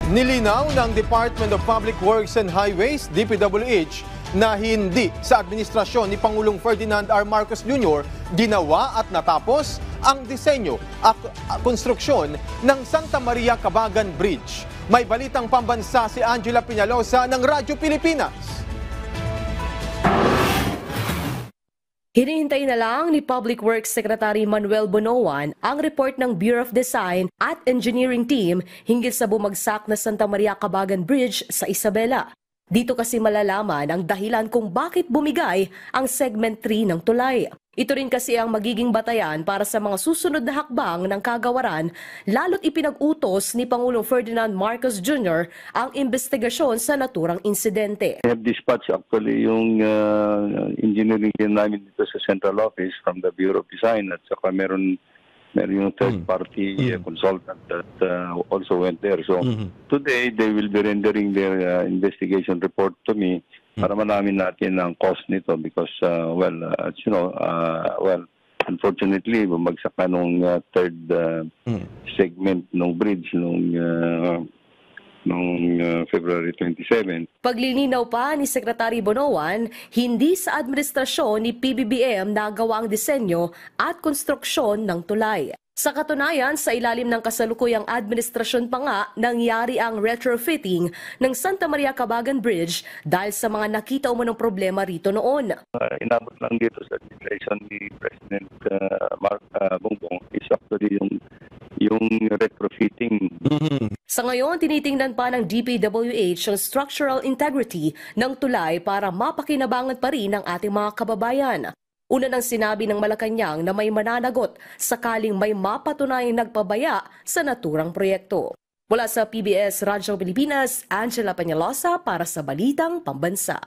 Nilinaw ng Department of Public Works and Highways, DPWH, na hindi sa administrasyon ni Pangulong Ferdinand R. Marcos Jr. ginawa at natapos ang disenyo at konstruksyon ng Santa Maria Cabagan Bridge. May balitang pambansa si Angela Peñalosa ng Radyo Pilipinas. Hinihintay na lang ni Public Works Secretary Manuel Bonoan ang report ng Bureau of Design at Engineering Team hinggil sa bumagsak na Santa Maria Cabagan Bridge sa Isabela. Dito kasi malalaman ang dahilan kung bakit bumigay ang Segment 3 ng tulay. Ito rin kasi ang magiging batayan para sa mga susunod na hakbang ng kagawaran, lalo't ipinag-utos ni Pangulong Ferdinand Marcos Jr. ang investigasyon sa naturang insidente. I have dispatched actually yung engineering team namin dito sa central office from the Bureau of Design at saka meron yung third-party consultant that also went there. So today, they will be rendering their investigation report to me para malamin natin ang cost nito because, as you know, unfortunately, bumagsak na nung third segment ng bridge noong February 27. Paglilinaw pa ni Secretary Bonoan, hindi sa administrasyon ni PBBM nagawa ang disenyo at konstruksyon ng tulay. Sa katunayan, sa ilalim ng kasalukuyang administrasyon pa nga nangyari ang retrofitting ng Santa Maria Cabagan Bridge dahil sa mga nakita umunong problema rito noon. Inabot lang dito sa administration ni President Bongbong is actually yung retrofitting. Sa ngayon, tinitingnan pa ng DPWH ang structural integrity ng tulay para mapakinabangan pa rin ang ating mga kababayan. Una nang sinabi ng Malacanang na may mananagot sakaling may mapatunayang nagpabaya sa naturang proyekto. Mula sa PBS Radyo Pilipinas, Angela Peñalosa para sa Balitang Pambansa.